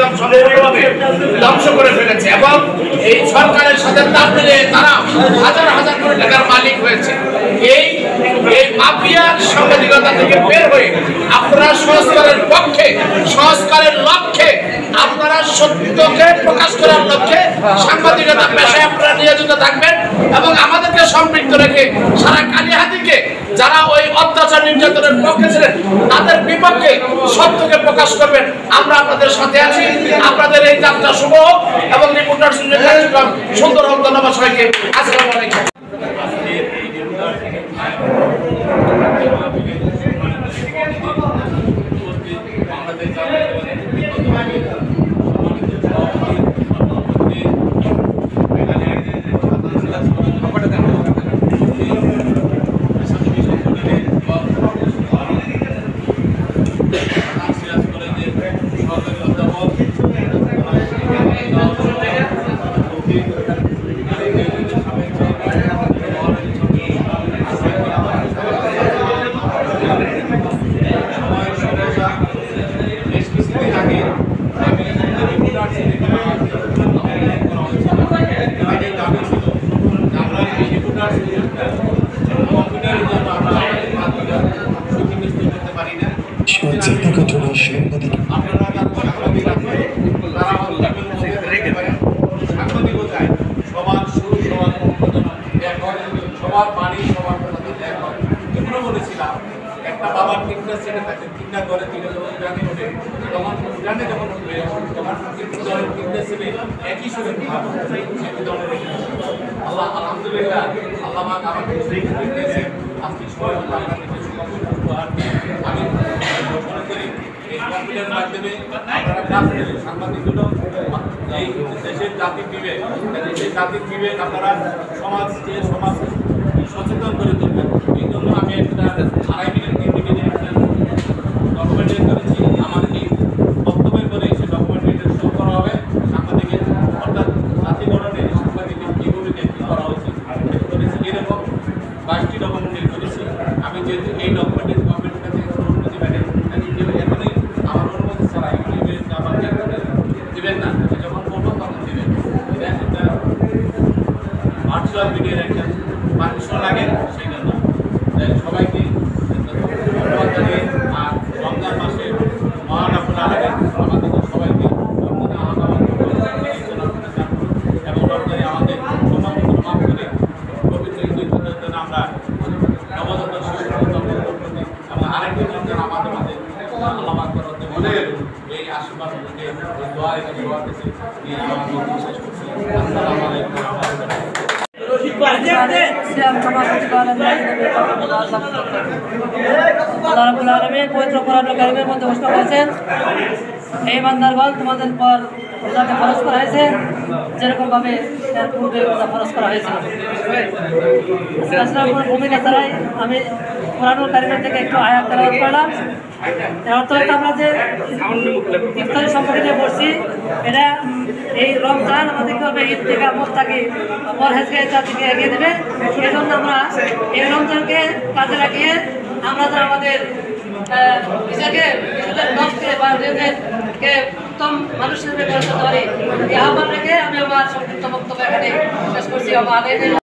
ইসলাম সম্পূর্ণভাবে ধ্বংস করে ফেলেছে এবং এই সরকারের সাথে তাল মিলে তারা হাজার হাজার কোটি টাকার মালিক হয়েছে। এই মাফিয়ার সাংবাদিকতা থেকে বের হয়ে আপনারা সংস্কারের পক্ষে, সংস্কারের লক্ষ্যে, আপনারা সত্যকে প্রকাশ করার লক্ষ্যে সাংবাদিকতা পেশায় আপনারা নিয়োজিত থাকবেন এবং আমাদেরকে সম্পৃক্ত রেখে সারা কালিহাতীকে যারা ওই অত্যাচার নির্যাতনের পক্ষে ছিলেন তাদের বিপক্ষে সত্যকে প্রকাশ করবেন। আমরা আপনাদের সাথে আছি। আপনাদের এই যাত্রা শুভ হোক এবং রিপোর্টার সুযোগ কার্যক্রম সুন্দর হোক। ধন্যবাদ সবাইকে। আসসালামু আলাইকুম। একটা বাবার তিনটা ছেলে থাকে, তিনটা ঘরে তিনটা যখন উঠানে ওঠে তখন উঠানে যখন উঠবে তখন তিনটা ছেলে একই সুরে একই দলের আল্লাহ আলহামদুলিল্লাহ আল্লাহ আমাকে দিয়েছে। আজকে সবাই আমি মনে করি এই কম্পিউটারের মাধ্যমে আপনারা কাজ করে সাংবাদিকগুলো এই দেশের জাতির বিবেক, সেই জাতির বিবেক আপনারা সমাজকে সচেতন করে তুলবেন। এই জন্য আমি একটা 2.5 মিনিট 3 মিনিটের ডকুমেন্ট করেছি। আমার এই বক্তব্যের পরে সেই ডকুমেন্টটা শো করা হবে সাংবাদিকের, অর্থাৎ জাতি গঠনে সাংবাদিকের কী ভূমিকা কী করা উচিত করেছি। এরকম 22টি ডকুমেন্ট করেছি আমি। যেহেতু এই ডকুমেন্টের গভর্নমেন্টের কাছে অনুমতি পাইনি, এখনই আমার অনুমতি ছাড়া এগুলি আমাকে দেবেন না, যখন করবো তখন দেবেন। এটা একটা ভার্চুয়াল মিডিয়ার একটা পারমিশন লাগে, সেই জন্য সবাইকে ধন্যবাদ জানিয়ে আর রমজান মাসে মহান আপনারা আমাদের সবাইকে এবং রমজানে আমাদের সমাজকে মাফ করে পবিত্র ঈদ জন্য আমরা নবজাতক শিশু এবং আরেকটি রমজান আমাদের মাঝে আল্লাহ পাক মনের এই আশীর্বাদ থেকে দোয়া এখানে দোয়া করছি। শেষ করছি। আসসালামু আলাইকুম। এই বান্দারগণ তোমাদের পর রোজাকে ফরজ করা হয়েছে যেরকম ভাবে এর পূর্বে রোজা ফরজ করা হয়েছিল। ভূমিকা ছাড়াই আমি কোরআনুল কারীমের থেকে একটু আয়াত তেলাওয়াত করলাম। এর অর্থ হচ্ছে আমরা যে ইফতারি সম্পর্কে পড়ছি, এটা এই রমজান আমাদেরকে ঈদ থেকে মোস্তাকি পরহেজকে জাতিকে এগিয়ে দেবে। সেই জন্য আমরা এই রমজানকে কাজে লাগিয়ে আমরা যারা আমাদের নিজেকে উত্তম মানুষ হিসেবে গড়ে তুলতে পারি, এই আহ্বান রেখে আমি আমার সংক্ষিপ্ত বক্তব্য এখানে শেষ করছি।